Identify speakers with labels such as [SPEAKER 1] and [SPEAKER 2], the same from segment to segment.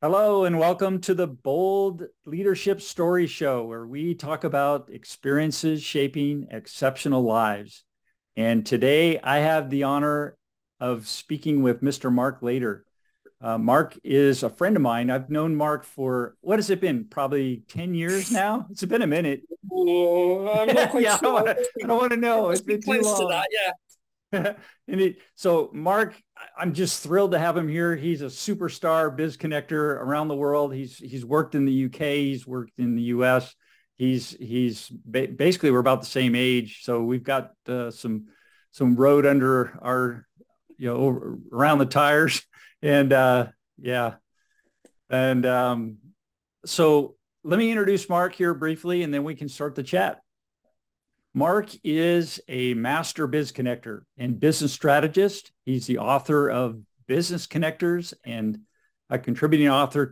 [SPEAKER 1] Hello and welcome to the Bold Leadership Story Show, where we talk about experiences shaping exceptional lives. And today I have the honor of speaking with Mr. Mark Layder. Mark is a friend of mine. I've known Mark for, what has it been? Probably 10 years now? It's been a minute.
[SPEAKER 2] Oh, I'm not quite
[SPEAKER 1] Yeah,
[SPEAKER 2] sure.
[SPEAKER 1] I don't want to
[SPEAKER 2] It
[SPEAKER 1] know. It's
[SPEAKER 2] must be
[SPEAKER 1] been too
[SPEAKER 2] close to
[SPEAKER 1] long.
[SPEAKER 2] that, yeah.
[SPEAKER 1] So Mark, I'm just thrilled to have him here. He's a superstar biz connector around the world. He's worked in the UK. He's worked in the US. Basically we're about the same age. So we've got some road under our around the tires, and yeah. And so let me introduce Mark here briefly, and then we can start the chat. Mark is a master biz connector and business strategist. He's the author of Business Connectors and a contributing author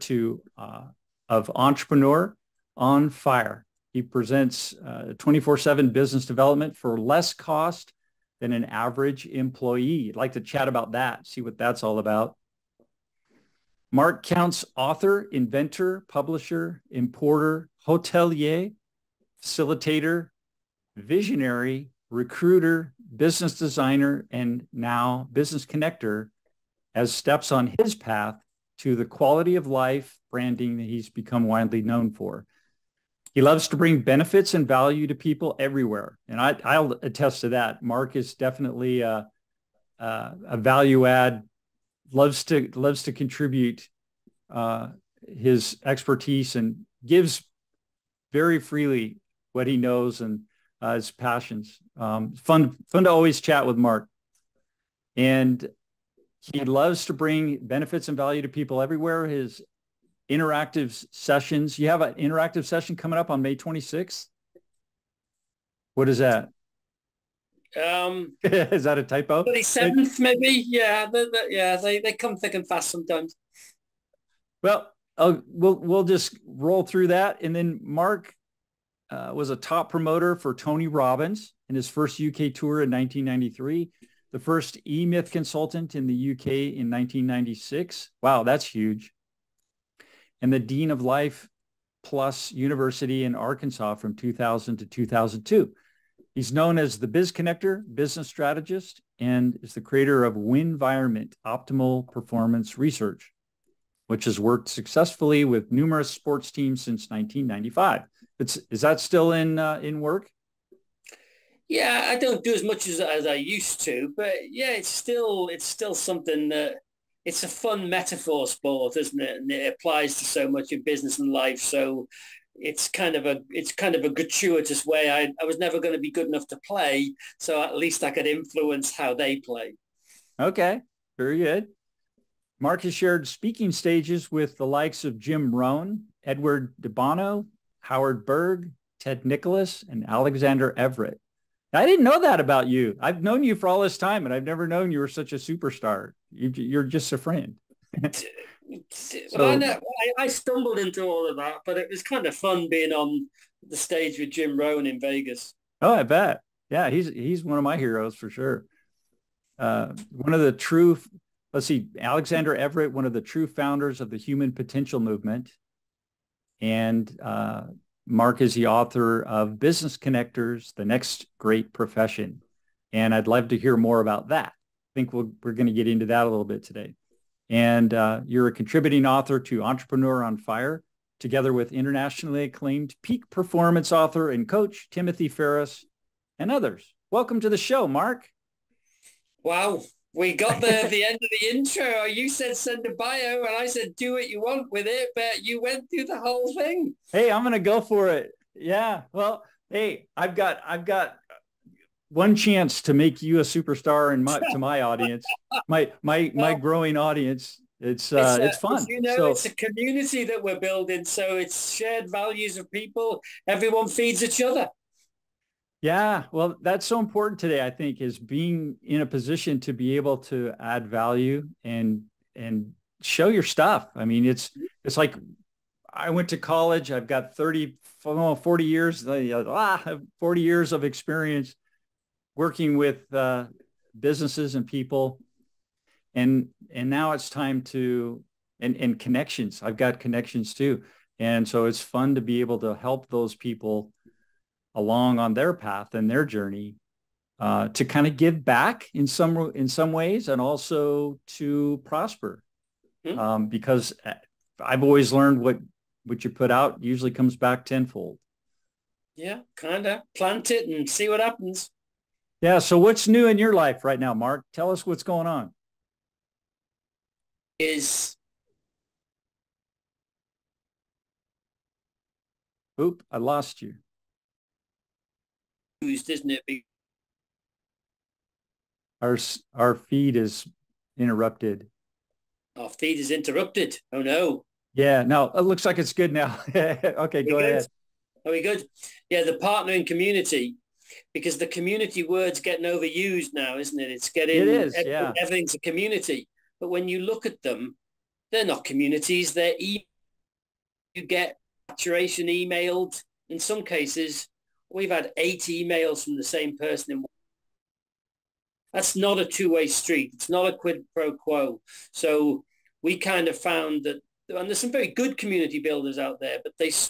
[SPEAKER 1] of Entrepreneur on Fire. He presents 24/7 business development for less cost than an average employee. I'd like to chat about that, see what that's all about. Mark counts author, inventor, publisher, importer, hotelier, facilitator, visionary, recruiter, business designer, and now business connector as steps on his path to the quality of life branding that he's become widely known for. He loves to bring benefits and value to people everywhere. And I'll attest to that. Mark is definitely a value add, loves to contribute his expertise and gives very freely what he knows and his passions. Fun to always chat with Mark. And he loves to bring benefits and value to people everywhere. His interactive sessions. You have an interactive session coming up on May 26th. What is that? Is that a typo?
[SPEAKER 2] 27th, maybe. Yeah, they come thick and fast sometimes.
[SPEAKER 1] Well, we'll just roll through that. And then Mark was a top promoter for Tony Robbins in his first UK tour in 1993, the first E-Myth consultant in the UK in 1996. Wow, that's huge. And the Dean of Life Plus University in Arkansas from 2000 to 2002. He's known as the Biz Connector, business strategist, and is the creator of Winvironment, Optimal Performance Research, which has worked successfully with numerous sports teams since 1995. Is that still in work?
[SPEAKER 2] Yeah, I don't do as much as I used to, but yeah, it's still something that it's a fun metaphor sport, isn't it? And it applies to so much of business and life. So it's kind of a gratuitous way. I was never going to be good enough to play, so at least I could influence how they play.
[SPEAKER 1] Okay, very good. Mark has shared speaking stages with the likes of Jim Rohn, Edward DeBono, Howard Berg, Ted Nicholas, and Alexander Everett. I didn't know that about you. I've known you for all this time, and I've never known you were such a superstar. You're just a friend.
[SPEAKER 2] Well, I
[SPEAKER 1] So,
[SPEAKER 2] know I stumbled into all of that, but it was kind of fun being on the stage with Jim Rohn in Vegas.
[SPEAKER 1] oh, I bet. Yeah, he's one of my heroes for sure. One of the true, let's see, Alexander Everett, one of the true founders of the human potential movement. And Mark is the author of Business Connectors, The Next Great Profession. And I'd love to hear more about that. I think we're going to get into that a little bit today. And you're a contributing author to Entrepreneur on Fire, together with internationally acclaimed peak performance author and coach Timothy Ferriss and others. Welcome to the show, Mark.
[SPEAKER 2] Wow, we got the end of the intro. You said send a bio, and I said do what you want with it, but you went through the whole thing.
[SPEAKER 1] Hey, I'm going to go for it. Yeah. Well, hey, I've got one chance to make you a superstar to my audience, my
[SPEAKER 2] Well,
[SPEAKER 1] growing audience. It's fun. So
[SPEAKER 2] it's a community that we're building, so it's shared values of people. Everyone feeds each other.
[SPEAKER 1] yeah, well, that's so important today, I think, is being in a position to be able to add value and show your stuff. I mean, it's like I went to college. I've got 40 years, 40 years of experience working with businesses and people. And now it's time to and connections. I've got connections too. And so it's fun to be able to help those people along on their path and their journey, to kind of give back in some ways, and also to prosper. Because I've always learned what you put out usually comes back tenfold.
[SPEAKER 2] Yeah, kind of plant it and see what happens.
[SPEAKER 1] Yeah. So what's new in your life right now, Mark? Tell us what's going on.
[SPEAKER 2] Is
[SPEAKER 1] Oop, I lost you.
[SPEAKER 2] used, isn't it?
[SPEAKER 1] Our feed is interrupted.
[SPEAKER 2] Our feed is interrupted. Oh no.
[SPEAKER 1] Yeah, no, it looks like it's good now. Okay, go ahead.
[SPEAKER 2] Are we good? Yeah, the partnering community, because the community word's getting overused now, isn't it? It's getting,
[SPEAKER 1] it is, yeah.
[SPEAKER 2] Everything's a community. But when you look at them, they're not communities. They're you get saturation emailed. In some cases, we've had 8 emails from the same person. That's not a two-way street. It's not a quid pro quo. So we kind of found that, and there's some very good community builders out there, but the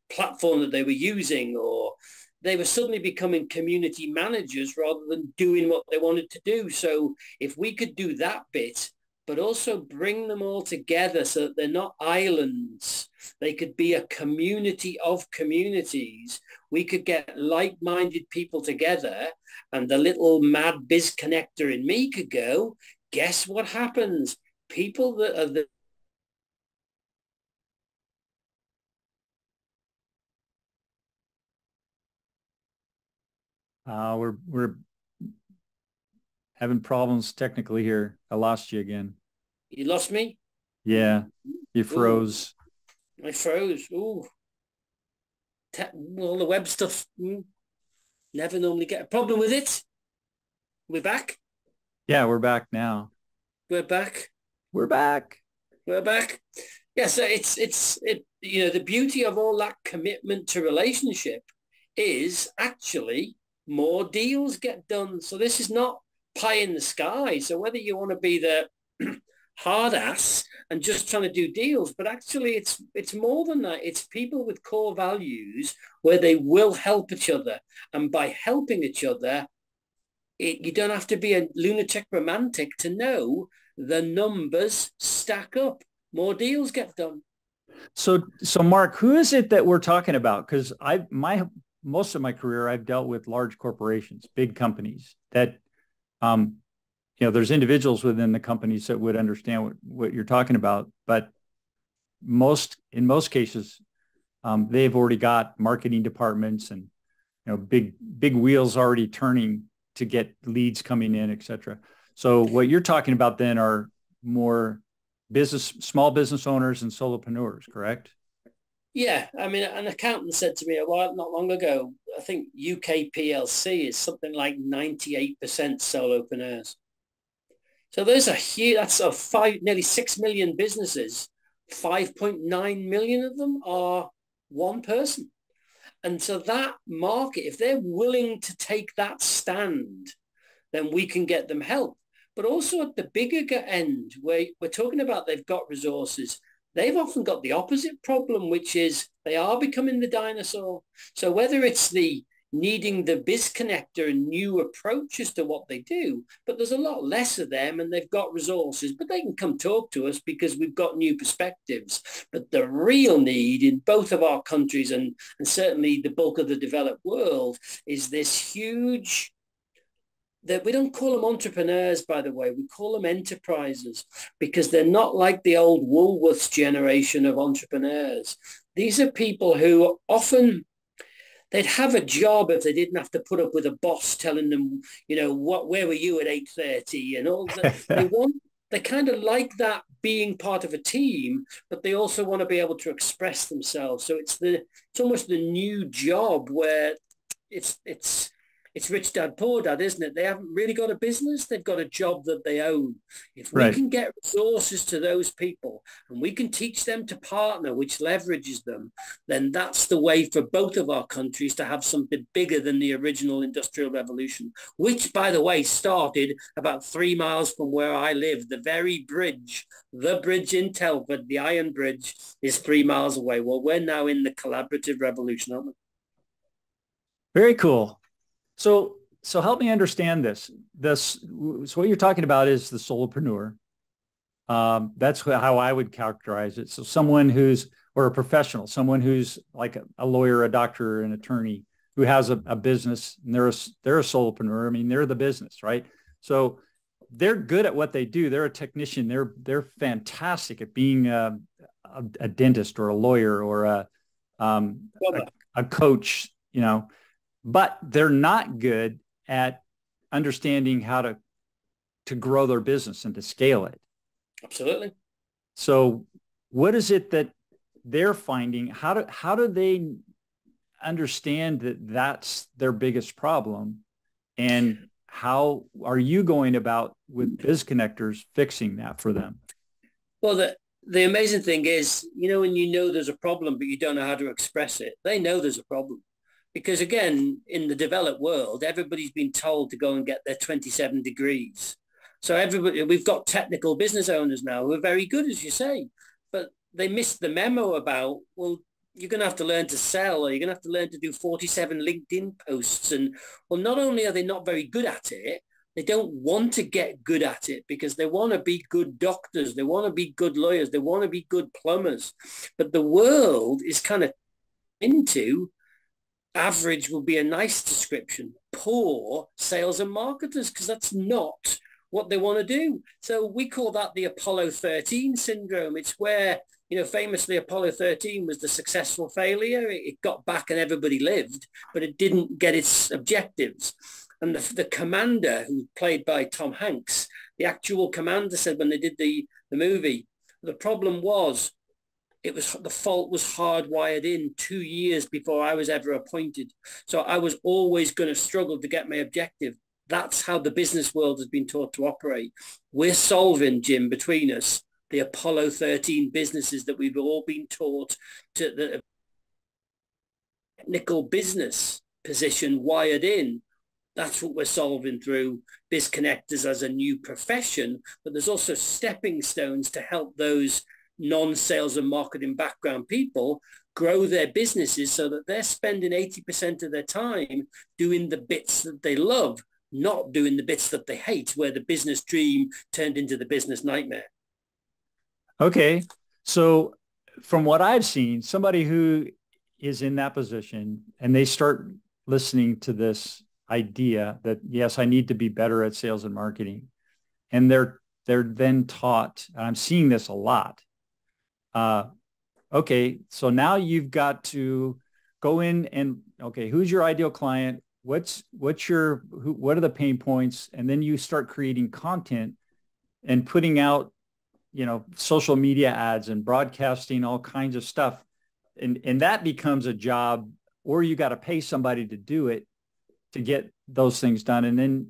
[SPEAKER 2] platform that they were using, or they were suddenly becoming community managers rather than doing what they wanted to do. So if we could do that bit, but also bring them all together so that they're not islands, they could be a community of communities. We could get like-minded people together, and the little mad biz connector in me could go, guess what happens? People that are
[SPEAKER 1] we're having problems technically here. I lost you again.
[SPEAKER 2] You lost me?
[SPEAKER 1] Yeah, you froze.
[SPEAKER 2] Ooh, I froze. Ooh. All the web stuff. Never normally get a problem with it. We're back?
[SPEAKER 1] Yeah, we're back now.
[SPEAKER 2] We're back.
[SPEAKER 1] We're back.
[SPEAKER 2] We're back. Yeah, so it's the beauty of all that commitment to relationship is actually more deals get done. So this is not pie in the sky. So whether you want to be the hard ass and just trying to do deals, but actually it's more than that. It's people with core values where they will help each other. And by helping each other, you don't have to be a lunatic romantic to know the numbers stack up. More deals get done.
[SPEAKER 1] So Mark, who is it that we're talking about? Because most of my career, I've dealt with large corporations, big companies that, there's individuals within the companies that would understand what you're talking about. But in most cases, they've already got marketing departments and, big wheels already turning to get leads coming in, et cetera. So what you're talking about then are more small business owners and solopreneurs, correct?
[SPEAKER 2] Yeah, I mean, an accountant said to me not long ago, I think UK PLC is something like 98% solopreneurs. So those are huge. That's nearly 6 million businesses. 5.9 million of them are one person. And so that market, if they're willing to take that stand, then we can get them help. But also at the bigger end, where we're talking about they've got resources, they've often got the opposite problem, which is they are becoming the dinosaur. So whether it's the needing the biz connector and new approaches to what they do, but there's a lot less of them and they've got resources, but they can come talk to us because we've got new perspectives. But the real need in both of our countries and certainly the bulk of the developed world is this huge, that we don't call them entrepreneurs, by the way, we call them enterprises, because they're not like the old Woolworths generation of entrepreneurs. These are people who often, they'd have a job if they didn't have to put up with a boss telling them, where were you at 8:30 and all that. They kind of like that being part of a team, but they also want to be able to express themselves. So it's almost the new job where it's It's rich dad, poor dad, isn't it? They haven't really got a business. They've got a job that they own. If we
[SPEAKER 1] Right.
[SPEAKER 2] can get resources to those people and we can teach them to partner, which leverages them, then that's the way for both of our countries to have something bigger than the original Industrial Revolution, which, by the way, started about 3 miles from where I live. The very bridge, the bridge in Telford, the Iron Bridge, is 3 miles away. Well, we're now in the collaborative revolution, aren't we?
[SPEAKER 1] Very cool. So help me understand this. So what you're talking about is the solopreneur. That's how I would characterize it. So someone who's, or a professional, someone who's like a lawyer, a doctor, an attorney who has a business, and they're a solopreneur. I mean, they're the business, right? So they're good at what they do. They're a technician. They're fantastic at being a dentist or a lawyer or a coach, you know, but they're not good at understanding how to grow their business and to scale it.
[SPEAKER 2] Absolutely.
[SPEAKER 1] So what is it that they're finding? How do they understand that that's their biggest problem? And how are you going about with Biz Connectors fixing that for them?
[SPEAKER 2] Well, the amazing thing is, you know, when you know there's a problem, but you don't know how to express it, they know there's a problem. Because again, in the developed world, everybody's been told to go and get their 27 degrees. So we've got technical business owners now who are very good, as you say, but they missed the memo about, well, you're going to have to learn to sell, or you're going to have to learn to do 47 LinkedIn posts. And well, not only are they not very good at it, they don't want to get good at it because they want to be good doctors. They want to be good lawyers. They want to be good plumbers. But the world is kind of into average would be a nice description, poor sales and marketers, because that's not what they want to do. So we call that the Apollo 13 syndrome. It's where, you know, famously Apollo 13 was the successful failure. It got back and everybody lived, but it didn't get its objectives. And the commander, who played by Tom Hanks, the actual commander said when they did the movie, the problem was the fault was hardwired in 2 years before I was ever appointed. So I was always going to struggle to get my objective. That's how the business world has been taught to operate. We're solving, Jim, between us, the Apollo 13 businesses that we've all been taught to, the technical business position wired in. That's what we're solving through Biz Connectors as a new profession. But there's also stepping stones to help those non-sales and marketing background people grow their businesses so that they're spending 80% of their time doing the bits that they love, not doing the bits that they hate, where the business dream turned into the business nightmare.
[SPEAKER 1] Okay. So from what I've seen, somebody who is in that position and they start listening to this idea that, yes, I need to be better at sales and marketing. And they're then taught, and I'm seeing this a lot. Okay, so now you've got to go in and, okay, who's your ideal client? What are the pain points? And then you start creating content and putting out, you know, social media ads and broadcasting all kinds of stuff. And that becomes a job, or you got to pay somebody to do it to get those things done. And then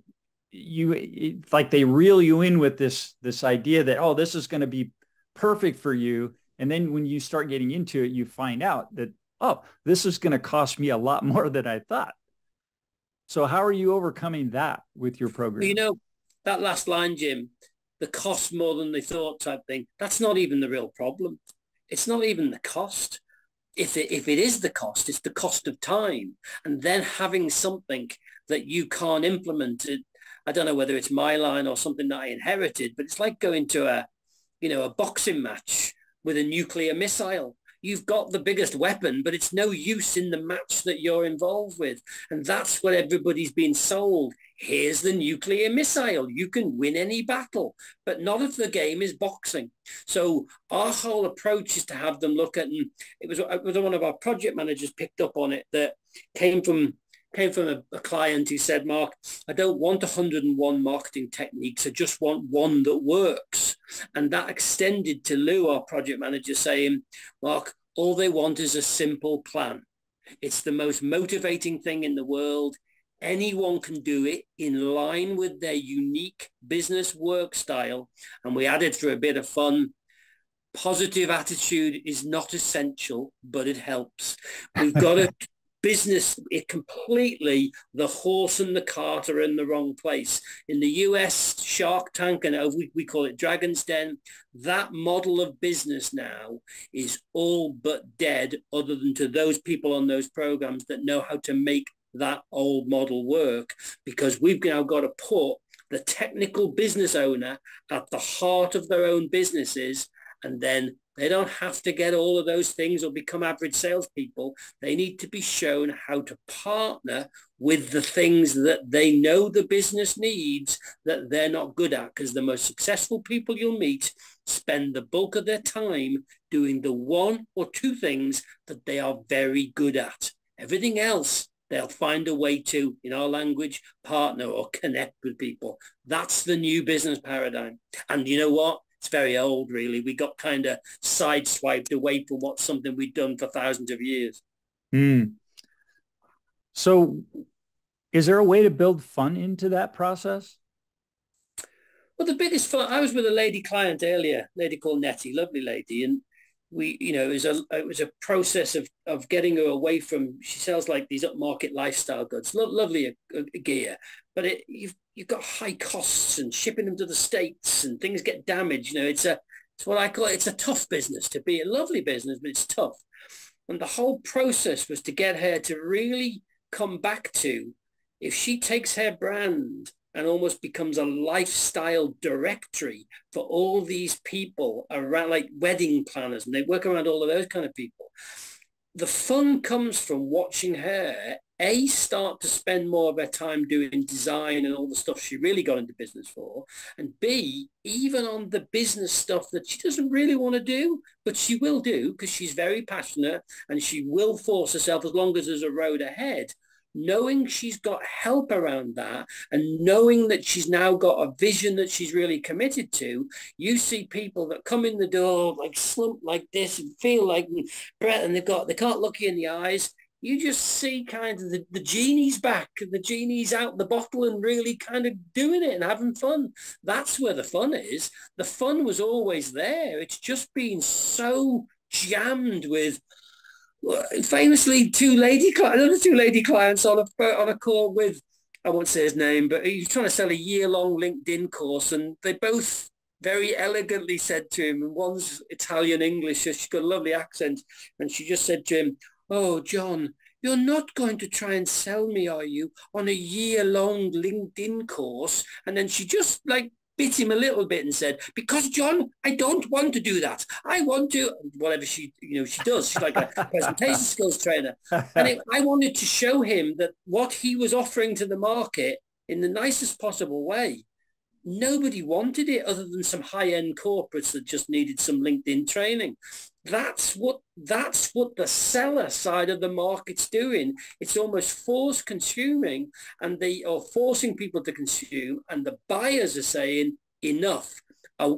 [SPEAKER 1] it's like they reel you in with this idea that, oh, this is going to be perfect for you. And then when you start getting into it, you find out that, oh, this is going to cost me a lot more than I thought. So how are you overcoming that with your program?
[SPEAKER 2] You know, that last line, Jim, the cost more than they thought type thing, that's not even the real problem. It's not even the cost. If it is the cost, it's the cost of time. And then having something that you can't implement. I don't know whether it's my line or something that I inherited, but it's like going to a boxing match with a nuclear missile. You've got the biggest weapon, but it's no use in the match that you're involved with. And that's what everybody's been sold. Here's the nuclear missile. You can win any battle, but not if the game is boxing. So our whole approach is to have them look at, and it was one of our project managers picked up on it, that came from a client who said, Mark, I don't want 101 marketing techniques. I just want one that works. And that extended to Lou, our project manager, saying, Mark, all they want is a simple plan. It's the most motivating thing in the world. Anyone can do it in line with their unique business work style. And we added for a bit of fun, positive attitude is not essential, but it helps. We've got to business it completely. The horse and the cart are in the wrong place. In the US, Shark Tank, and we call it Dragon's Den, that model of business now is all but dead, other than to those people on those programs that know how to make that old model work, because we've now got to put the technical business owner at the heart of their own businesses, and then they don't have to get all of those things or become average salespeople. They need to be shown how to partner with the things that they know the business needs that they're not good at, because the most successful people you'll meet spend the bulk of their time doing the one or two things that they are very good at. Everything else, they'll find a way to, in our language, partner or connect with people. That's the new business paradigm. And you know what? It's very old, really. We got kind of sideswiped away from what's something we'd done for thousands of years.
[SPEAKER 1] So is there a way to build fun into that process?
[SPEAKER 2] Well, the biggest fun, I was with a lady client earlier, a lady called Nettie, lovely lady. And we, it was a process of getting her away from, she sells like these upmarket lifestyle goods, lovely gear, but you've got high costs and shipping them to the States and things get damaged. It's what I call, it's a tough business to be, a lovely business, but it's tough. And the whole process was to get her to really come back to, if she takes her brand and almost becomes a lifestyle directory for all these people around, like wedding planners, and they work around all of those kind of people. The fun comes from watching her, A, start to spend more of her time doing design and all the stuff she really got into business for, and B, even on the business stuff that she doesn't really want to do, but she will do because she's very passionate and she will force herself as long as there's a road ahead. Knowing she's got help around that and knowing that she's now got a vision that she's really committed to, you see people that come in the door like slump like this and feel like breath, and they can't look you in the eyes. You just see kind of the genie's back, the genie's out the bottle and really kind of doing it and having fun. That's where the fun is. The fun was always there. It's just been so jammed with, famously, another two lady clients on a call with, I won't say his name, but he was trying to sell a year-long LinkedIn course, and they both very elegantly said to him, and one's Italian English, so she's got a lovely accent, and she just said to him, "Oh, John, you're not going to try and sell me, are you, on a year-long LinkedIn course?" And then she just bit him a little bit and said, "Because, John, I don't want to do that. I want to," whatever she does. She's like a presentation skills trainer. And I wanted to show him that what he was offering to the market in the nicest possible way, nobody wanted it other than some high-end corporates that just needed some LinkedIn training. That's what the seller side of the market's doing. It's almost forced consuming, and they are forcing people to consume, and the buyers are saying, enough.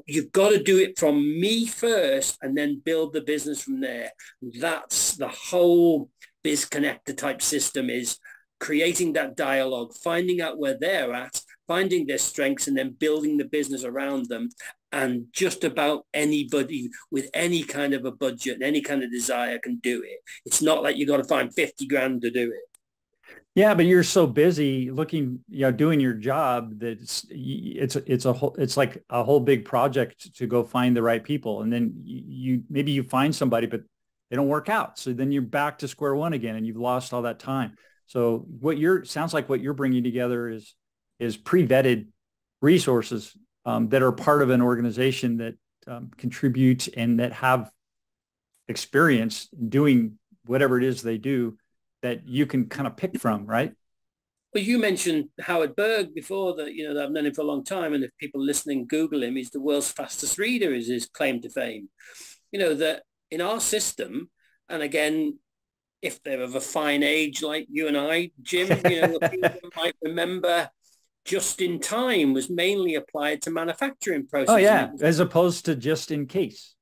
[SPEAKER 2] You've got to do it from me first and then build the business from there. That's the whole biz connector type system, is creating that dialogue, finding out where they're at, finding their strengths, and then building the business around them. And just about anybody with any kind of a budget and any kind of desire can do it. It's not like you got to find 50 grand to do it.
[SPEAKER 1] Yeah, but you're so busy looking, doing your job that it's like a whole big project to go find the right people. And then maybe you find somebody, but they don't work out. So then you're back to square one again, and you've lost all that time. So sounds like what you're bringing together is pre-vetted resources that are part of an organization that contribute and that have experience doing whatever it is they do, that you can kind of pick from, right?
[SPEAKER 2] Well, you mentioned Howard Berg before, that I've known him for a long time, and if people listening Google him, he's the world's fastest reader, is his claim to fame. That in our system, and again, if they're of a fine age like you and I, Jim, people might remember just in time was mainly applied to manufacturing processes.
[SPEAKER 1] Oh yeah, as opposed to just in case.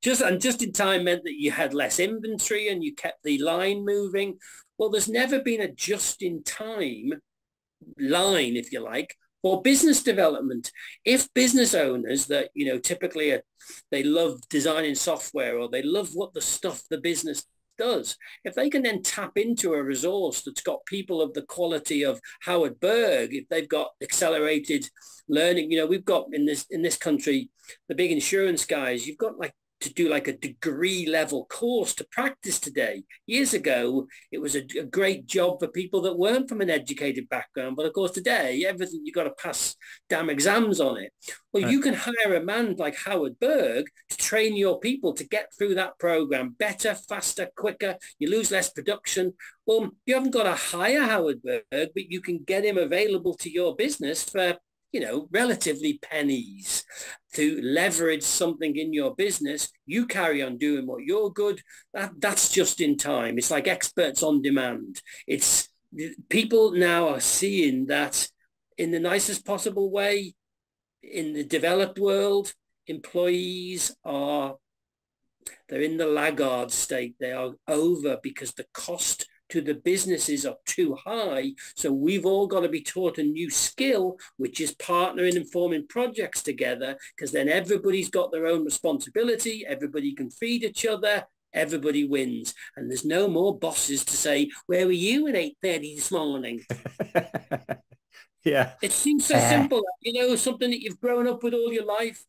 [SPEAKER 2] just in time meant that you had less inventory and you kept the line moving. Well, there's never been a just-in-time line, if you like, for business development. If business owners that, typically they love designing software, or they love what the stuff the business does, if they can then tap into a resource that's got people of the quality of Howard Berg, if they've got accelerated learning, we've got in this country, the big insurance guys, you've got to do like a degree level course to practice today. Years ago, it was a great job for people that weren't from an educated background. But of course, today, everything, you've got to pass damn exams on it. Well,
[SPEAKER 1] Right.
[SPEAKER 2] you can hire a man like Howard Berg to train your people to get through that program better, faster, quicker. You lose less production. Well, you haven't got to hire Howard Berg, but you can get him available to your business for relatively pennies to leverage something in your business. You carry on doing what you're good. That's just in time. It's like experts on demand. It's people now are seeing that in the nicest possible way. In the developed world, employees they're in the laggard state. They are over because the cost to the businesses are too high. So we've all got to be taught a new skill, which is partnering and forming projects together, because then everybody's got their own responsibility. Everybody can feed each other. Everybody wins. And there's no more bosses to say, where were you at 8:30 this morning?
[SPEAKER 1] Yeah.
[SPEAKER 2] It seems so simple, something that you've grown up with all your life.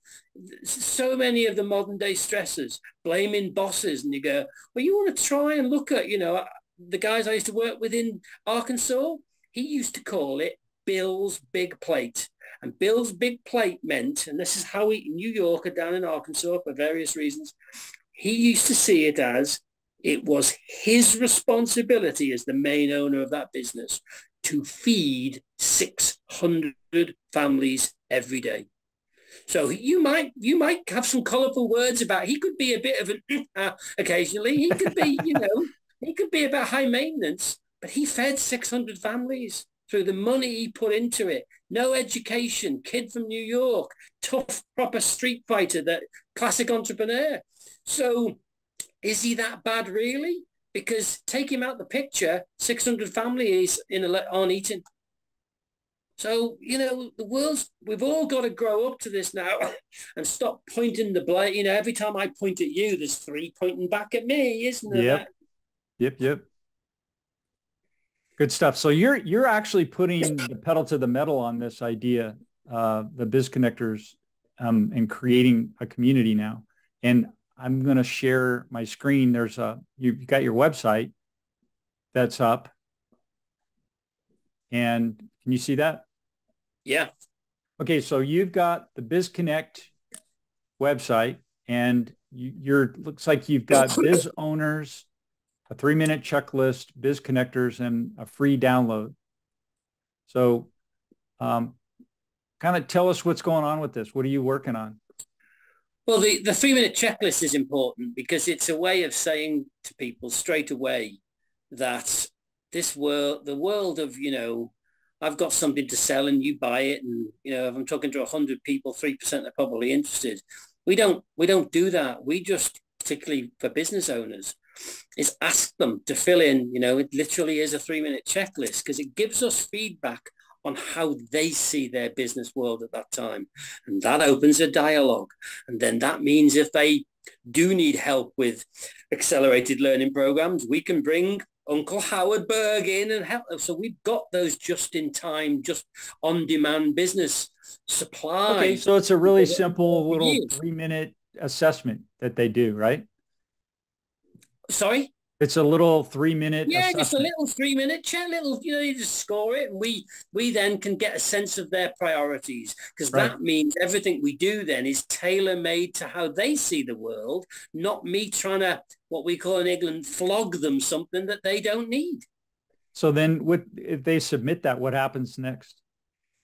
[SPEAKER 2] So many of the modern day stressors, blaming bosses, and you go, well, you want to try and look at, the guys I used to work with in Arkansas, he used to call it Bill's Big Plate. And Bill's Big Plate meant, and this is how New Yorker down in Arkansas for various reasons, he used to see it as it was his responsibility as the main owner of that business to feed 600 families every day. So you might have some colorful words about, he could be a bit of an occasionally, he could be, he could be about high maintenance, but he fed 600 families through the money he put into it. No education, kid from New York, tough, proper street fighter, that classic entrepreneur. So is he that bad really? Because take him out the picture, 600 families aren't eating. So, we've all got to grow up to this now and stop pointing the blame. Every time I point at you, there's 3 pointing back at me, isn't there?
[SPEAKER 1] Yep. Good stuff. So you're actually putting the pedal to the metal on this idea, the Biz Connectors, and creating a community now. And I'm going to share my screen. You've got your website that's up. And can you see that?
[SPEAKER 2] Yeah.
[SPEAKER 1] Okay. So you've got the BizConnect website, and looks like you've got biz owners, a 3-minute checklist, Biz Connectors, and a free download. So kind of tell us what's going on with this. What are you working on?
[SPEAKER 2] Well, the 3-minute checklist is important because it's a way of saying to people straight away that the world of, I've got something to sell and you buy it. And, if I'm talking to 100 people, 3% are probably interested. We don't do that. We just, particularly for business owners, is ask them to fill in, it literally is a 3-minute checklist, because it gives us feedback on how they see their business world at that time. And that opens a dialogue. And then that means if they do need help with accelerated learning programs, we can bring Uncle Howard Berg in and help them. So we've got those just in time, just on demand business supply.
[SPEAKER 1] Okay, so it's a really simple little 3-minute assessment that they do, right?
[SPEAKER 2] Sorry?
[SPEAKER 1] It's a little 3-minute assessment.
[SPEAKER 2] Just a little 3-minute check, you just score it, and we then can get a sense of their priorities, because that means everything we do then is tailor-made to how they see the world, not me trying to, what we call in England, flog them something that they don't need.
[SPEAKER 1] So then if they submit that, what happens next?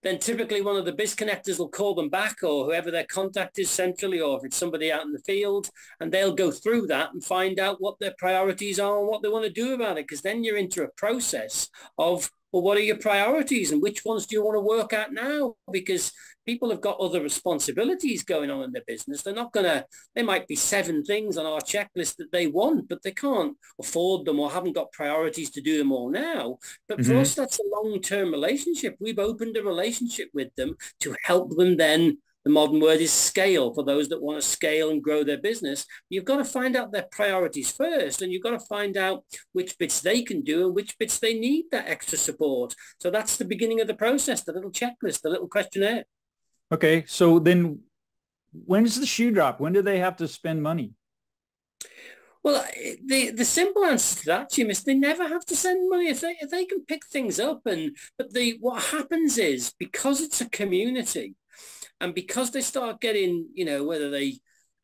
[SPEAKER 2] Then typically one of the Biz Connectors will call them back, or whoever their contact is centrally, or if it's somebody out in the field, and they'll go through that and find out what their priorities are and what they want to do about it. Because then you're into a process of well, what are your priorities and which ones do you want to work at now? Because people have got other responsibilities going on in their business. They're not going to, there might be 7 things on our checklist that they want, but they can't afford them or haven't got priorities to do them all now. But for us, that's a long-term relationship. We've opened a relationship with them to help them then. The modern word is scale for those that want to scale and grow their business. You've got to find out their priorities first, and you've got to find out which bits they can do and which bits they need that extra support. So that's the beginning of the process, the little checklist, the little questionnaire.
[SPEAKER 1] Okay. So then when does the shoe drop? When do they have to spend money?
[SPEAKER 2] Well, the simple answer to that, Jim, is they never have to send money if they can pick things up. But what happens is, because it's a community, and because they start getting, whether they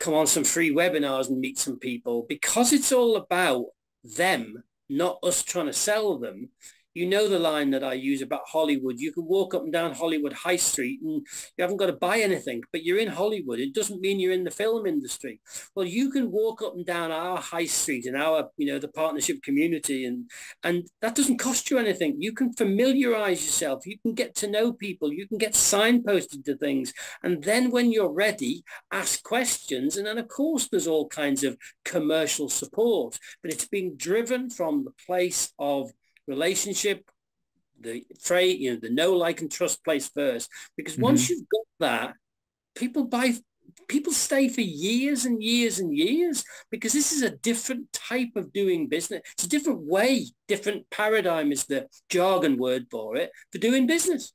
[SPEAKER 2] come on some free webinars and meet some people, because it's all about them, not us trying to sell them. You know the line that I use about Hollywood. You can walk up and down Hollywood High Street and you haven't got to buy anything, but you're in Hollywood. It doesn't mean you're in the film industry. Well, you can walk up and down our high street and our, the partnership community, and that doesn't cost you anything. You can familiarize yourself. You can get to know people. You can get signposted to things. And then when you're ready, ask questions. And then, of course, there's all kinds of commercial support, but it's being driven from the place of relationship, the phrase, the know, like, and trust place first. Because once you've got that, people stay for years and years and years, because this is a different type of doing business. It's a different way, different paradigm is the jargon word for it, for doing business.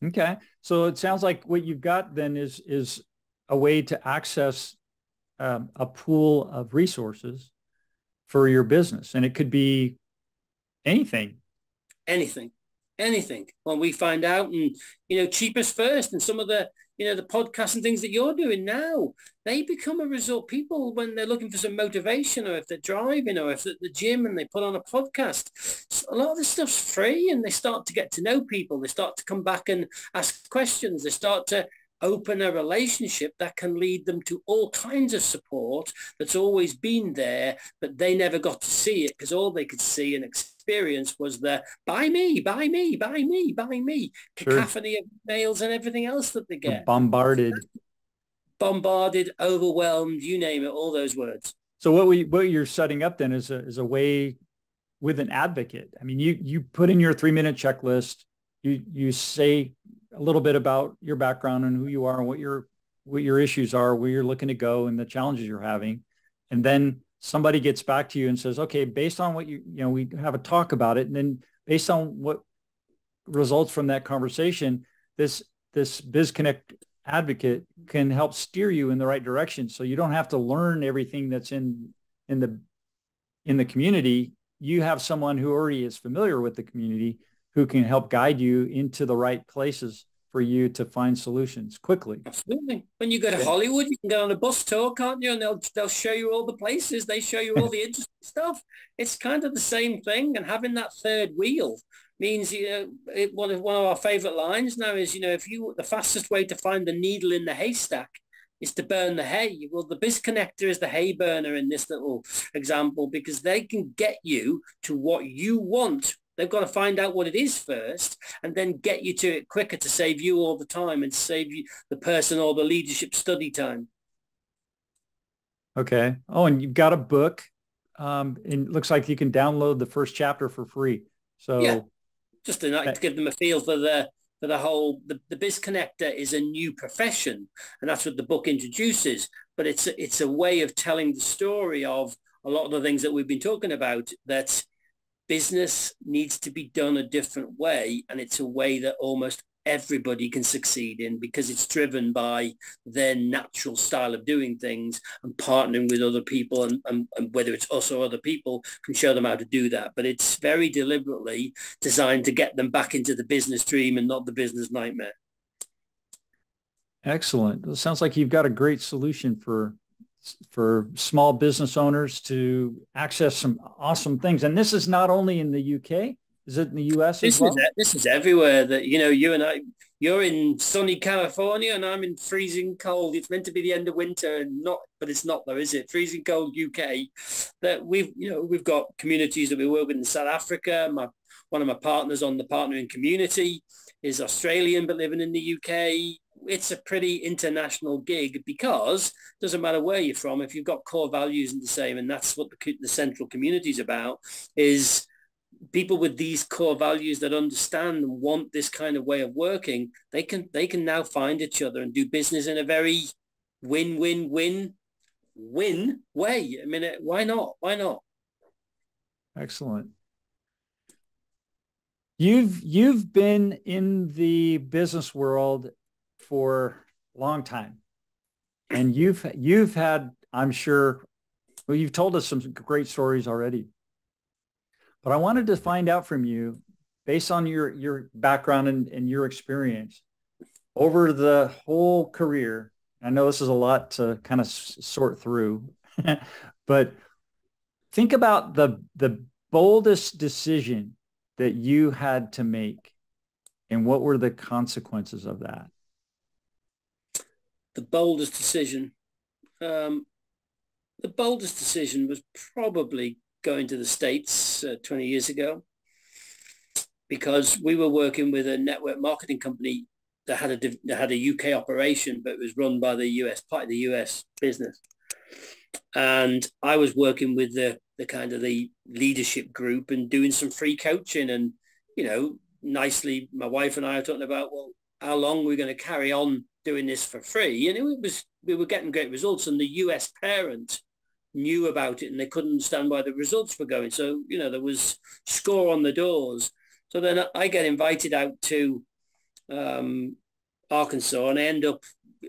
[SPEAKER 1] Okay. So it sounds like what you've got then is a way to access a pool of resources for your business. And it could be anything.
[SPEAKER 2] Well, we find out, and cheapest first, and some of the the podcasts and things that you're doing now, they become a result. People, when they're looking for some motivation, or if they're driving, or if they're at the gym and they put on a podcast, a lot of this stuff's free, and they start to get to know people. They start to come back and ask questions. They start to open a relationship that can lead them to all kinds of support that's always been there, but they never got to see it because all they could see and experience was the buy me, buy me, buy me, buy me, cacophony of mails and everything else that they get.
[SPEAKER 1] Bombarded,
[SPEAKER 2] overwhelmed, you name it, all those words.
[SPEAKER 1] So what you're setting up then is a way with an advocate. I mean, you put in your 3-minute checklist, you say a little bit about your background and who you are and what your issues are, where you're looking to go and the challenges you're having. And then somebody gets back to you and says, okay, based on what we have a talk about it. And then based on what results from that conversation, this BizConnect advocate can help steer you in the right direction. So you don't have to learn everything that's in the community. You have someone who already is familiar with the community who can help guide you into the right places for you to find solutions quickly.
[SPEAKER 2] Absolutely. When you go to Hollywood, you can go on a bus tour, can't you? And they'll show you all the places. They show you all the interesting stuff. It's kind of the same thing. And having that third wheel means, one of our favorite lines now is, the fastest way to find the needle in the haystack is to burn the hay. Well, the BizConnector is the hay burner in this little example, because they can get you to what you want. They've got to find out what it is first and then get you to it quicker to save you all the time and save you the person or the leadership study time.
[SPEAKER 1] Okay. Oh, and you've got a book. And it looks like you can download the first chapter for free. So
[SPEAKER 2] yeah, just to give them a feel for the whole, the BizConnector is a new profession, and that's what the book introduces. But it's a way of telling the story of a lot of the things that we've been talking about, that business needs to be done a different way, and it's a way that almost everybody can succeed in, because it's driven by their natural style of doing things, and partnering with other people, and whether it's us or other people can show them how to do that. But it's very deliberately designed to get them back into the business dream and not the business nightmare.
[SPEAKER 1] Excellent. It sounds like you've got a great solution for small business owners to access some awesome things. And this is not only in the UK, is it in the US as well?
[SPEAKER 2] This is everywhere. That, you and I, you're in sunny California and I'm in freezing cold. It's meant to be the end of winter, and but it's not though, is it? Freezing cold UK. That we've got communities that we work with in South Africa. one of my partners on the partnering community is Australian but living in the UK. It's a pretty international gig because it doesn't matter where you're from. If you've got core values and the same, and that's what the central community is about, is people with these core values that understand and want this kind of way of working, they can now find each other and do business in a very win-win-win way. I mean, why not? Why not?
[SPEAKER 1] Excellent. You've been in the business world for a long time, and you've had, I'm sure, well, you've told us some great stories already. But I wanted to find out from you, based on your background and your experience over the whole career. I know this is a lot to kind of sort through, but think about the boldest decision that you had to make, and what were the consequences of that?
[SPEAKER 2] The boldest decision. The boldest decision was probably going to the States 20 years ago, because we were working with a network marketing company that had a UK operation, but it was run by the US, part of the US business. And I was working with the kind of the leadership group and doing some free coaching. And, you know, nicely, my wife and I are talking about, well, how long we're going to carry on doing this for free. And we were getting great results, and the US parent knew about it and they couldn't understand why the results were going. So, you know, there was score on the doors. So then I get invited out to Arkansas, and I end up,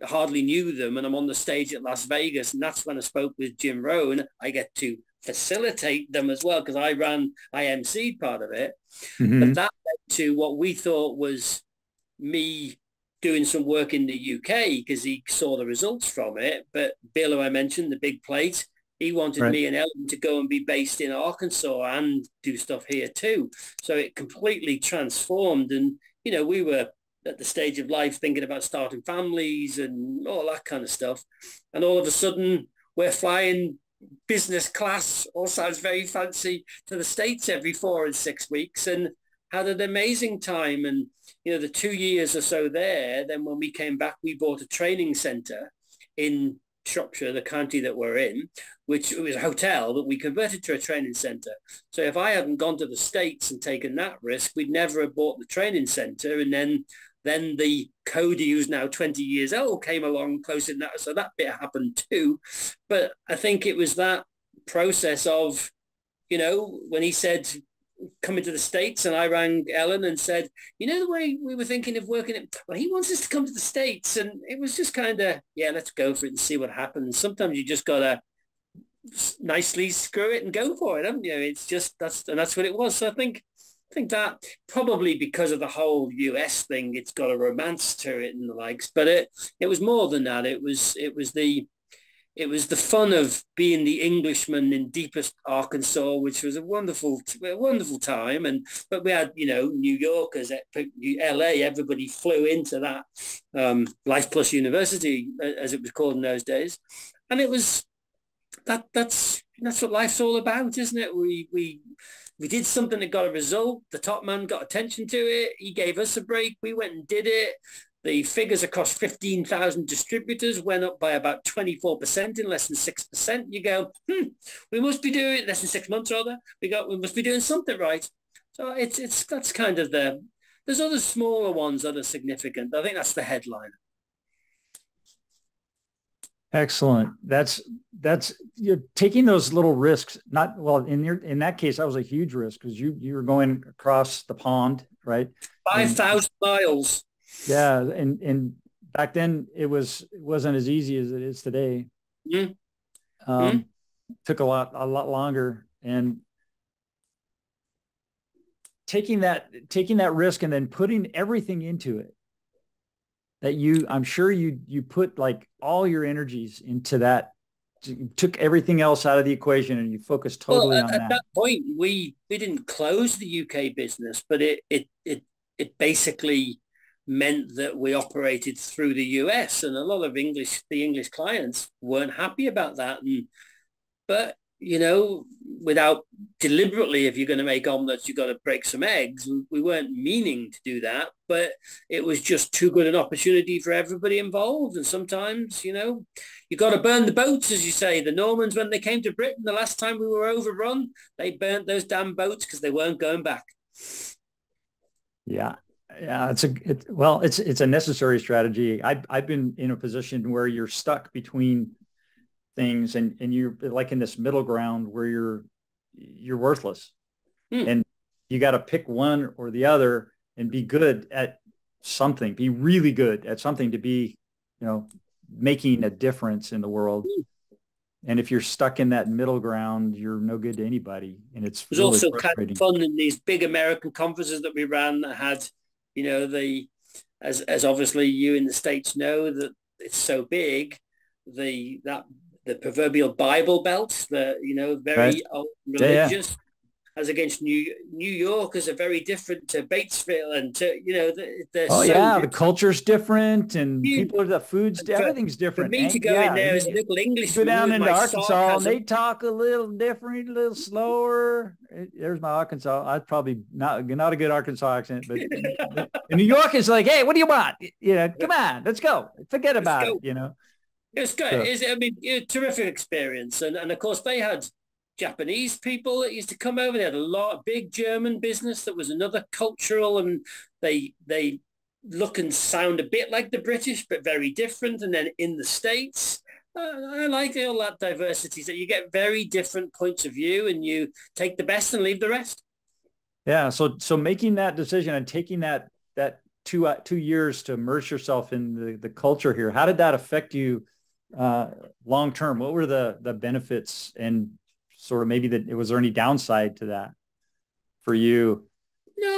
[SPEAKER 2] hardly knew them, and I'm on the stage at Las Vegas, and that's when I spoke with Jim Rohn. I get to facilitate them as well, because I emceed part of it. Mm-hmm. But that led to what we thought was me doing some work in the UK, because he saw the results from it. But Bill, who I mentioned, the big plate, he wanted me and Ellen to go and be based in Arkansas and do stuff here too. So it completely transformed. And, you know, we were at the stage of life thinking about starting families and all that kind of stuff. And all of a sudden we're flying business class, all sounds very fancy, to the States every 4 and 6 weeks, and had an amazing time. And, you know, the 2 years or so there, then when we came back, we bought a training center in Shropshire, the county that we're in, which was a hotel that we converted to a training center. So if I hadn't gone to the States and taken that risk, we'd never have bought the training center. And then the Cody, who's now 20 years old, came along close in that. So that bit happened too. But I think it was that process of, you know, when he said coming to the States, and I rang Ellen and said, you know, the way we were thinking of working it, well, he wants us to come to the States. And it was just kind of, yeah, let's go for it and see what happens. Sometimes you just got to nicely screw it and go for it, haven't you? It's just, that's what it was. So I think that probably because of the whole US thing, it's got a romance to it and the likes, but it was more than that. It was the fun of being the Englishman in deepest Arkansas, which was a wonderful time. But we had, you know, New Yorkers at LA, everybody flew into that Life Plus University, as it was called in those days. And it was, that's what life's all about, isn't it? We did something that got a result. The top man got attention to it. He gave us a break. We went and did it. The figures across 15,000 distributors went up by about 24% in less than 6%. You go, we must be doing it, less than 6 months rather. We must be doing something right. So that's kind of there's other smaller ones that are significant. I think that's the headline.
[SPEAKER 1] Excellent. That's you're taking those little risks. Not well in that case, that was a huge risk, because you were going across the pond, right?
[SPEAKER 2] 5,000 miles.
[SPEAKER 1] Yeah, and back then it wasn't as easy as it is today. Mm-hmm. Took a lot longer, and taking that risk and then putting everything into it. That I'm sure you put like all your energies into that. You took everything else out of the equation and you focused totally on that.
[SPEAKER 2] At that point, we didn't close the UK business, but it basically meant that we operated through the US, and a lot of the English clients weren't happy about that. But without deliberately, if you're going to make omelets, you've got to break some eggs. We weren't meaning to do that, but it was just too good an opportunity for everybody involved. And sometimes, you got to burn the boats, as you say. The Normans, when they came to Britain, the last time we were overrun, they burnt those damn boats because they weren't going back.
[SPEAKER 1] Yeah. Yeah, it's a necessary strategy. I've been in a position where you're stuck between things and you're like in this middle ground where you're worthless. And you got to pick one or the other and be good at something, be really good at something to be, making a difference in the world. And if you're stuck in that middle ground, you're no good to anybody. And it was
[SPEAKER 2] really also kind of fun in these big American conferences that we ran that had, as obviously you in the States know, that it's so big, the proverbial Bible Belt, very right. Old religious, as against New York, is a very different to Batesville, and to
[SPEAKER 1] the culture's different, and the food's everything's different.
[SPEAKER 2] For me to go in there as a little English,
[SPEAKER 1] go down into Arkansas, and they talk a little different, a little slower. There's my Arkansas. I probably not a good Arkansas accent, but in New York, it's like, hey, what do you want? Come on, let's go. Forget about it.
[SPEAKER 2] It's good. So, terrific experience, and of course they had Japanese people that used to come over. They had a big German business that was another cultural, and they look and sound a bit like the British, but very different. And then in the States, I like all that diversity. So you get very different points of view, and you take the best and leave the rest.
[SPEAKER 1] Yeah. So making that decision and taking that 2 years to immerse yourself in the culture here, how did that affect you long term? What were the benefits, and sort of maybe was there any downside to that for you?
[SPEAKER 2] No,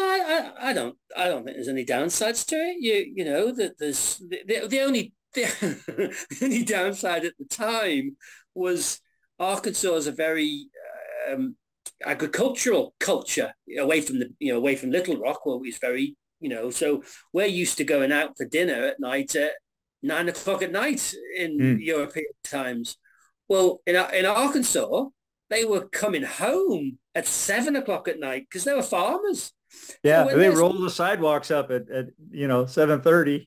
[SPEAKER 2] I don't think there's any downsides to it. That there's the only downside at the time was Arkansas is a very agricultural culture away from Little Rock, where it was very, so we're used to going out for dinner at night at 9 o'clock at night in European times. Well, in Arkansas, they were coming home at 7 o'clock at night because they were farmers.
[SPEAKER 1] Yeah, so they roll the sidewalks up at 7:30.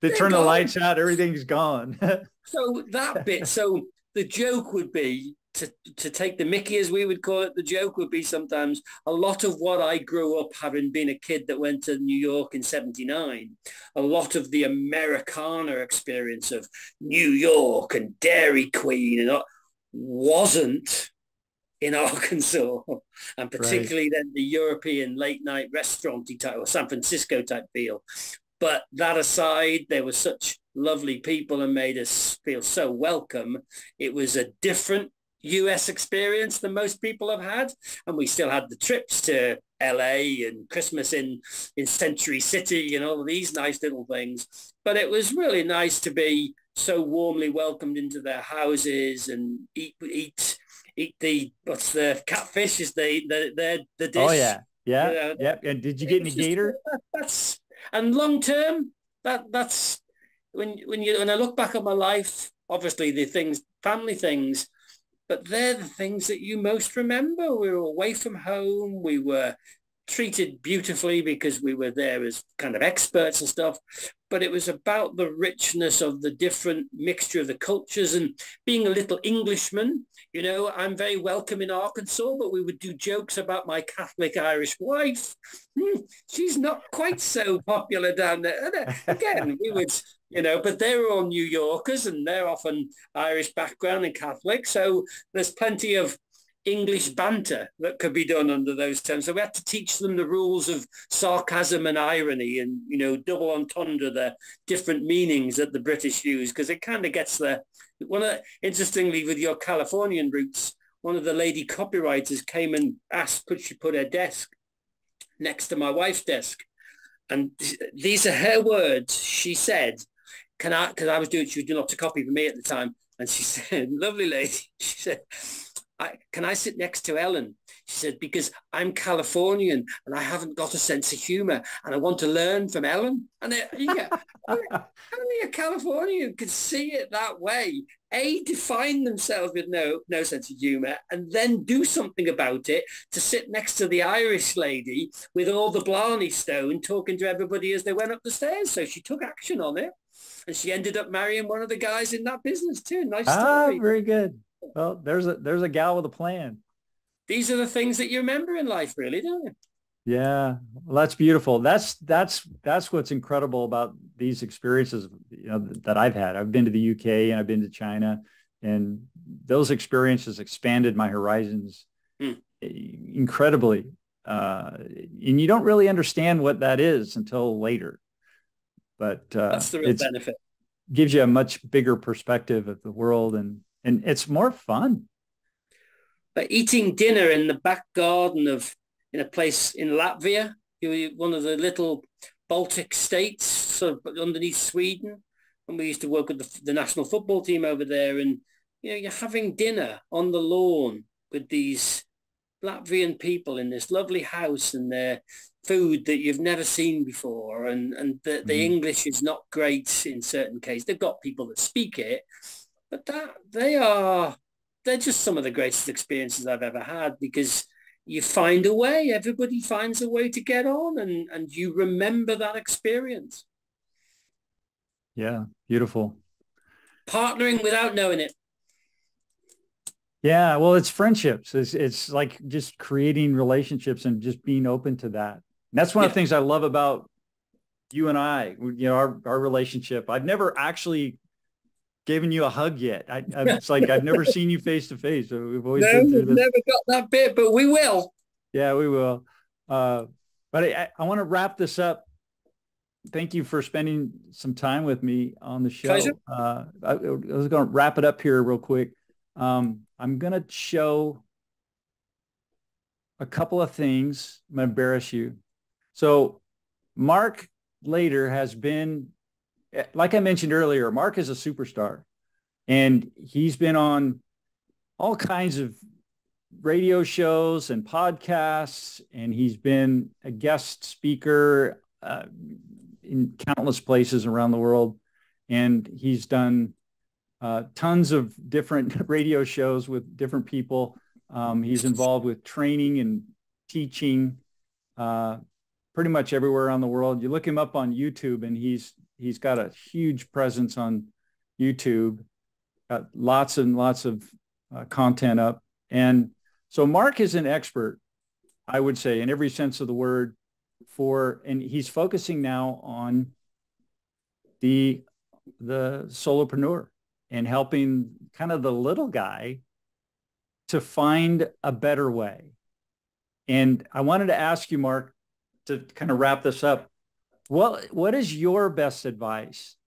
[SPEAKER 1] They turn the lights out, everything's gone.
[SPEAKER 2] So that bit, so the joke would be to take the mickey, as we would call it. The joke would be sometimes a lot of what I grew up having been a kid that went to New York in 79, a lot of the Americana experience of New York and Dairy Queen and wasn't in Arkansas, and particularly then the European late night restaurant-y type or San Francisco type feel. But that aside, there were such lovely people and made us feel so welcome. It was a different US experience than most people have had. And we still had the trips to LA and Christmas in Century City and all of these nice little things. But it was really nice to be so warmly welcomed into their houses and eat the, what's the catfish is the dish.
[SPEAKER 1] Oh yeah. Yeah. And did you get any gator?
[SPEAKER 2] And long term, that's when I look back on my life, obviously the things, family things, but they're the things that you most remember. We were away from home. We were treated beautifully because we were there as kind of experts and stuff. But it was about the richness of the different mixture of the cultures, and being a little Englishman, I'm very welcome in Arkansas, but we would do jokes about my Catholic Irish wife. She's not quite so popular down there. And again, we would, but they were all New Yorkers and they're often Irish background and Catholic. So there's plenty of English banter that could be done under those terms. So we had to teach them the rules of sarcasm and irony and, double entendre, the different meanings that the British use, because it kind of gets interestingly, with your Californian roots, one of the lady copywriters came and asked, could she put her desk next to my wife's desk? And these are her words. She said, because I was doing lots of copy for me at the time. And she said, lovely lady, she said, can I sit next to Ellen? She said, because I'm Californian and I haven't got a sense of humor and I want to learn from Ellen. And only a Californian could see it that way. Define themselves with no sense of humor and then do something about it, to sit next to the Irish lady with all the Blarney Stone talking to everybody as they went up the stairs. So she took action on it and she ended up marrying one of the guys in that business too. Nice story.
[SPEAKER 1] Very good. Well, there's a gal with a plan.
[SPEAKER 2] These are the things that you remember in life, really, don't you?
[SPEAKER 1] Yeah, well, that's beautiful. That's what's incredible about these experiences, that I've had. I've been to the UK and I've been to China, and those experiences expanded my horizons incredibly. And you don't really understand what that is until later. But
[SPEAKER 2] that's the real benefit.
[SPEAKER 1] Gives you a much bigger perspective of the world, and it's more fun.
[SPEAKER 2] But eating dinner in the back garden in a place in Latvia, one of the little Baltic states, sort of underneath Sweden, and we used to work with the national football team over there, and you're having dinner on the lawn with these Latvian people in this lovely house, and their food that you've never seen before, and the English is not great in certain cases. They've got people that speak it, but they're just some of the greatest experiences I've ever had, because you find a way, everybody finds a way to get on, and you remember that experience.
[SPEAKER 1] Yeah, beautiful.
[SPEAKER 2] Partnering without knowing it.
[SPEAKER 1] Yeah, well, it's friendships. It's like just creating relationships and just being open to that. And that's one of the things I love about you and I, our relationship. I've never actually given you a hug yet. It's like I've never seen you face to face. So we've always been through this.
[SPEAKER 2] Never got that bit, but we will.
[SPEAKER 1] Yeah, we will. But I want to wrap this up. Thank you for spending some time with me on the show.
[SPEAKER 2] Pleasure.
[SPEAKER 1] I was going to wrap it up here real quick. I'm going to show a couple of things. I'm going to embarrass you. So Mark Layder has been, like I mentioned earlier, Mark is a superstar, and he's been on all kinds of radio shows and podcasts, and he's been a guest speaker in countless places around the world. And he's done tons of different radio shows with different people. He's involved with training and teaching pretty much everywhere around the world. You look him up on YouTube, and he's got a huge presence on YouTube, got lots and lots of content up. And so Mark is an expert, I would say, in every sense of the word, and he's focusing now on the solopreneur and helping kind of the little guy to find a better way. And I wanted to ask you, Mark, to kind of wrap this up. What is your best advice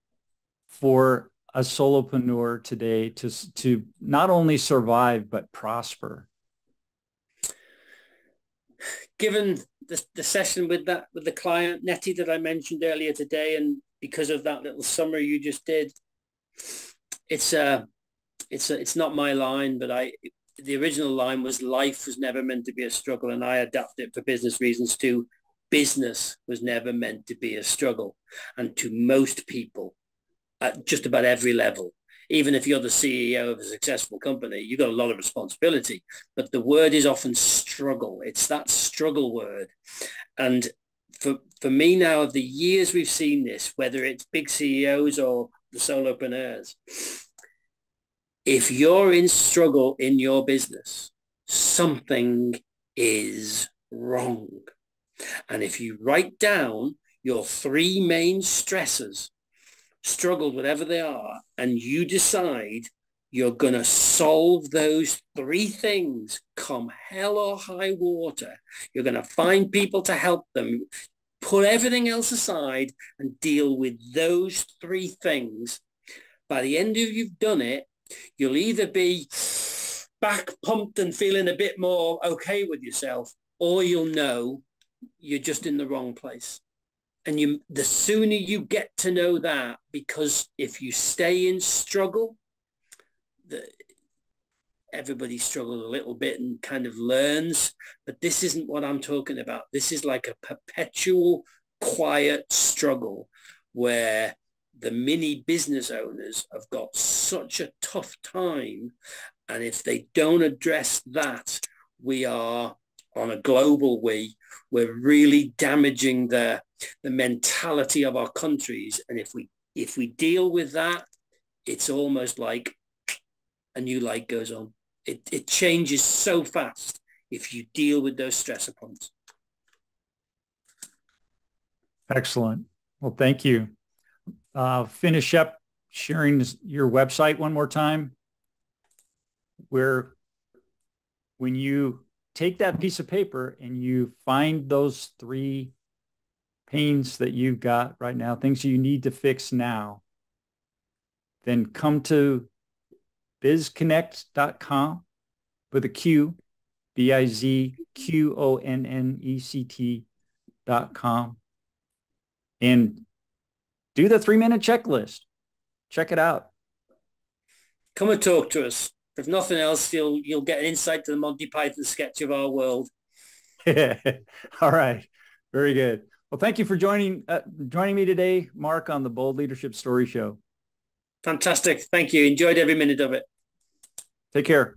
[SPEAKER 1] for a solopreneur today to not only survive, but prosper?
[SPEAKER 2] Given the session with the client, Nettie, that I mentioned earlier today, and because of that little summary you just did, it's not my line, but the original line was, life was never meant to be a struggle, and I adapted it for business reasons to, business was never meant to be a struggle. And to most people at just about every level, even if you're the CEO of a successful company, you've got a lot of responsibility, but the word is often struggle. It's that struggle word. And for me now, of the years we've seen this, whether it's big CEOs or the solopreneurs, if you're in struggle in your business, something is wrong. And if you write down your 3 main stressors, struggles, whatever they are, and you decide you're going to solve those 3 things, come hell or high water, you're going to find people to help them, put everything else aside and deal with those 3 things. By the end of you've done it, you'll either be back pumped and feeling a bit more okay with yourself, or you'll know you're just in the wrong place. And the sooner you get to know that, because if you stay in struggle, everybody struggles a little bit and kind of learns. But this isn't what I'm talking about. This is like a perpetual, quiet struggle where the mini business owners have got such a tough time. And if they don't address that, we are on a global we're really damaging the mentality of our countries. And if we deal with that, it's almost like a new light goes on. It changes so fast if you deal with those stressor points.
[SPEAKER 1] Excellent. Well, thank you. Finish up sharing your website one more time, where when you take that piece of paper and you find those 3 pains that you've got right now, things you need to fix now, then come to bizconnect.com with a Q, bizqonnect.com, and do the 3-minute checklist. Check it out.
[SPEAKER 2] Come and talk to us. If nothing else, you'll get an insight to the Monty Python sketch of our world.
[SPEAKER 1] All right. Very good. Well, thank you for joining me today, Mark, on the Bold Leadership Story Show.
[SPEAKER 2] Fantastic. Thank you. Enjoyed every minute of it.
[SPEAKER 1] Take care.